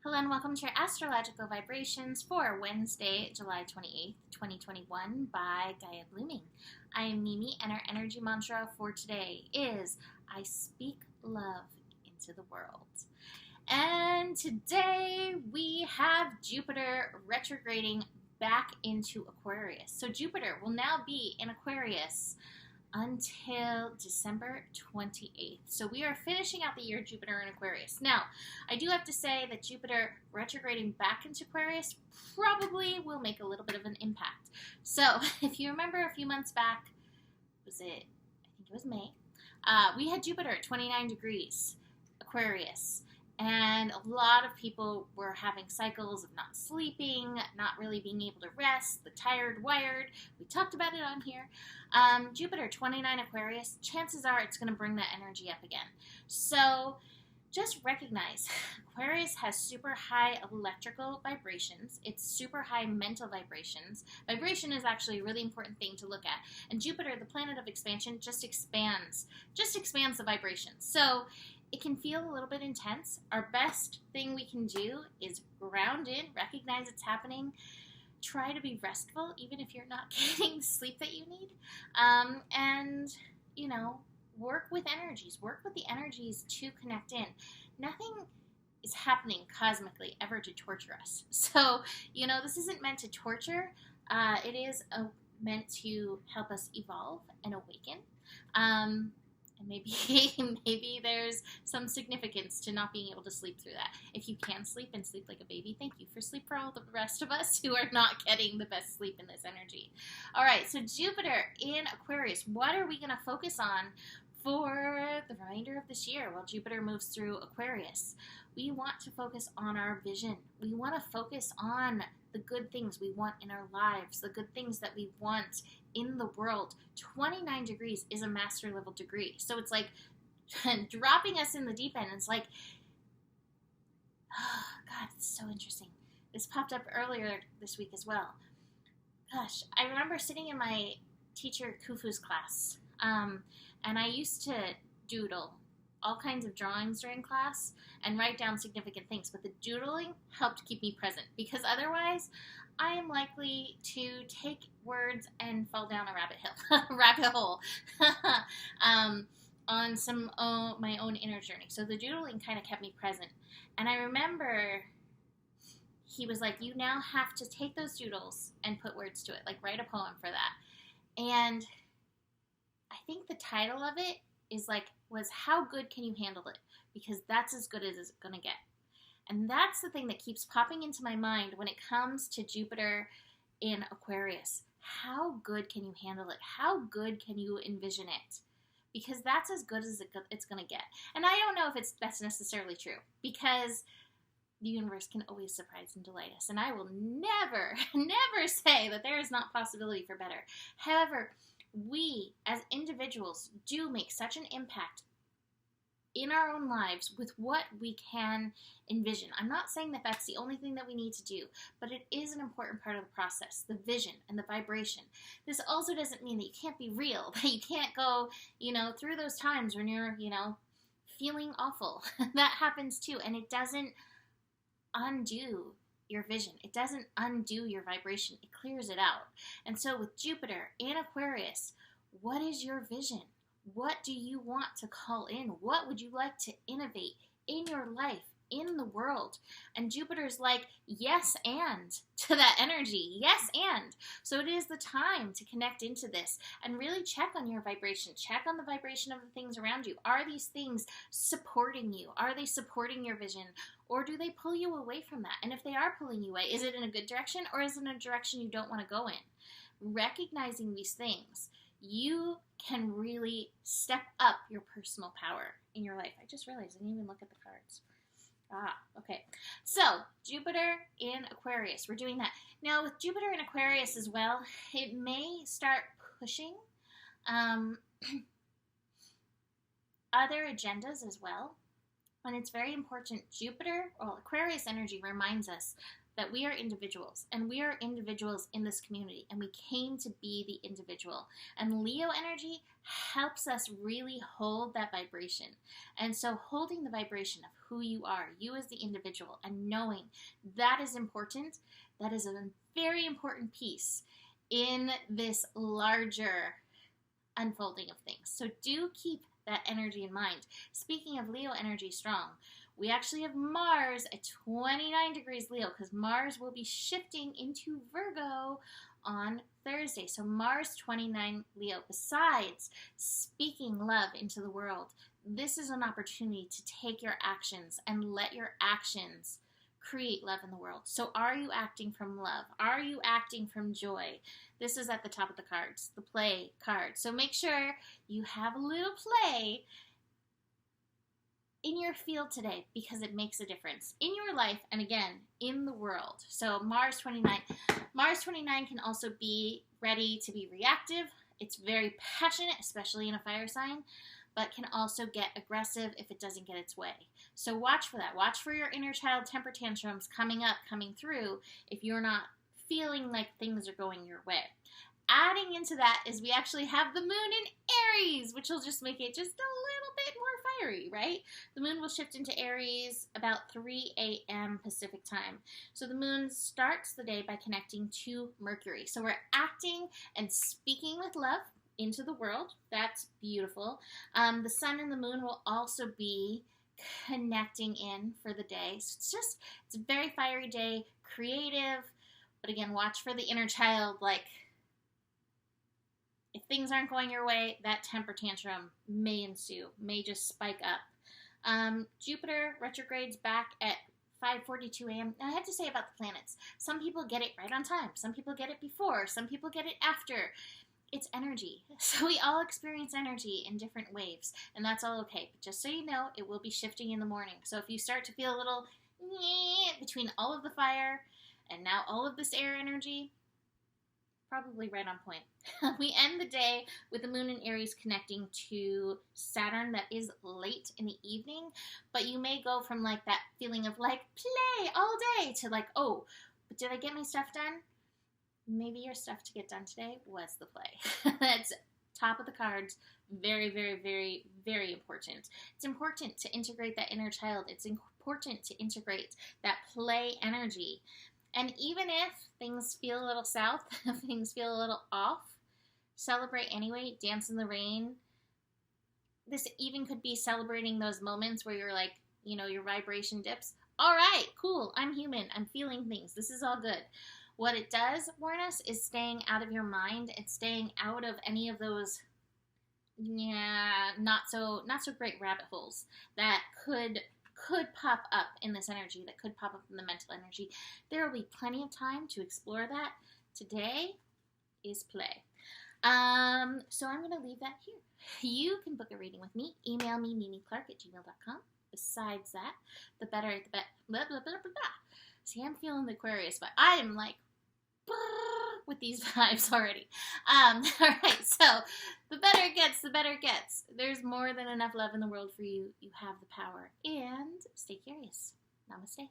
Hello and welcome to your astrological vibrations for Wednesday, July 28th, 2021 by Gaia Blooming. I am Mimi and our energy mantra for today is I speak love into the world. And today we have Jupiter retrograding back into Aquarius. So Jupiter will now be in Aquarius until December 28th. So we are finishing out the year Jupiter in Aquarius. Now, I do have to say that Jupiter retrograding back into Aquarius probably will make a little bit of an impact. So if you remember a few months back, I think it was May, we had Jupiter at 29 degrees Aquarius. And a lot of people were having cycles of not sleeping, not really being able to rest, the tired, wired. We talked about it on here. Jupiter, 29 Aquarius, chances are it's going to bring that energy up again. So just recognize Aquarius has super high electrical vibrations. It's super high mental vibrations. Vibration is actually a really important thing to look at. And Jupiter, the planet of expansion, just expands the vibration. So it can feel a little bit intense. Our best thing we can do is ground in, recognize it's happening, try to be restful, even if you're not getting the sleep that you need, and, work with the energies to connect in. Nothing is happening cosmically ever to torture us. So, this isn't meant to torture. It is meant to help us evolve and awaken. And maybe there's some significance to not being able to sleep through that. If you can sleep and sleep like a baby, thank you for sleep for all the rest of us who are not getting the best sleep in this energy. All right, so Jupiter in Aquarius, what are we going to focus on for the remainder of this year while Jupiter moves through Aquarius? We want to focus on our vision. We want to focus on the good things we want in our lives, the good things that we want in the world. 29 degrees is a master level degree. So it's like dropping us in the deep end. It's like, oh, God, it's so interesting. This popped up earlier this week as well. Gosh, I remember sitting in my teacher Kufu's class, and I used to doodle all kinds of drawings during class and write down significant things, but the doodling helped keep me present because otherwise I am likely to take words and fall down a rabbit hole on some my own inner journey. So the doodling kind of kept me present. And I remember he was like, you now have to take those doodles and put words to it, like write a poem for that. And I think the title of it was how good can you handle it? Because that's as good as it's going to get. And that's the thing that keeps popping into my mind when it comes to Jupiter in Aquarius. How good can you handle it? How good can you envision it? Because that's as good as it's going to get. And I don't know if that's necessarily true, because the universe can always surprise and delight us. And I will never, never say that there is not possibility for better. However, we as individuals do make such an impact in our own lives with what we can envision. I'm not saying that that's the only thing that we need to do, but it is an important part of the process, the vision and the vibration. This also doesn't mean that you can't be real, that you can't go, through those times when you're, feeling awful. That happens too, and it doesn't undo your vision. It doesn't undo your vibration. It clears it out. And so with Jupiter in Aquarius, what is your vision? What do you want to call in? What would you like to innovate in your life, in the world? And Jupiter's like, yes, and to that energy. Yes, and. So it is the time to connect into this and really check on your vibration. Check on the vibration of the things around you. Are these things supporting you? Are they supporting your vision? Or do they pull you away from that? And if they are pulling you away, is it in a good direction or is it in a direction you don't want to go in? Recognizing these things, you can really step up your personal power in your life. I just realized I didn't even look at the cards. Okay. So, Jupiter in Aquarius. We're doing that. Now, with Jupiter in Aquarius as well, it may start pushing other agendas as well. And it's very important. Aquarius energy reminds us that we are individuals, and we are individuals in this community, and we came to be the individual. And Leo energy helps us really hold that vibration. And so holding the vibration of who you are, you as the individual, and knowing that is important, that is a very important piece in this larger unfolding of things. So do keep that energy in mind. Speaking of Leo energy strong, we actually have Mars at 29 degrees Leo, because Mars will be shifting into Virgo on Thursday. So Mars 29 Leo. Besides speaking love into the world, this is an opportunity to take your actions and let your actions create love in the world. So are you acting from love? Are you acting from joy? This is at the top of the cards, the play card. So make sure you have a little play in your field today, because it makes a difference in your life and, again, in the world. So Mars 29 can also be ready to be reactive. It's very passionate, especially in a fire sign, but can also get aggressive if it doesn't get its way. So watch for that. Watch for your inner child temper tantrums coming through if you're not feeling like things are going your way. Adding into that is we actually have the moon in Aries, which will just make it just a little bit more fiery, right? The moon will shift into Aries about 3 a.m. Pacific time. So the moon starts the day by connecting to Mercury. So we're acting and speaking with love into the world. That's beautiful. The sun and the moon will also be connecting in for the day. So it's a very fiery day, creative, but again, watch for the inner child. Like, if things aren't going your way, that temper tantrum may ensue, may just spike up. Jupiter retrogrades back at 5:42 a.m. Now, I have to say about the planets, some people get it right on time. Some people get it before. Some people get it after. It's energy. So we all experience energy in different waves, and that's all okay. But just so you know, it will be shifting in the morning. So if you start to feel a little between all of the fire and now all of this air energy, probably right on point. We end the day with the moon in Aries connecting to Saturn. That is late in the evening, but you may go from like that feeling of like play all day to like, oh, but did I get my stuff done? Maybe your stuff to get done today was the play. That's top of the cards. Very, very, very, very important. It's important to integrate that inner child. It's important to integrate that play energy. And even if things feel a little south, if things feel a little off, celebrate anyway. Dance in the rain. This even could be celebrating those moments where you're like, you know, your vibration dips. All right, cool. I'm human. I'm feeling things. This is all good. What it does warn us is staying out of your mind and staying out of any of those, not so great rabbit holes that could pop up in this energy, that could pop up in the mental energy. There will be plenty of time to explore that. Today is play. So I'm going to leave that here. You can book a reading with me. Email me, mimiclark@gmail.com. Besides that, the better, blah, blah, blah, blah, blah. See, I'm feeling the Aquarius, but I am like, with these vibes already. All right, so the better it gets, the better it gets. There's more than enough love in the world for you. You have the power. And stay curious. Namaste.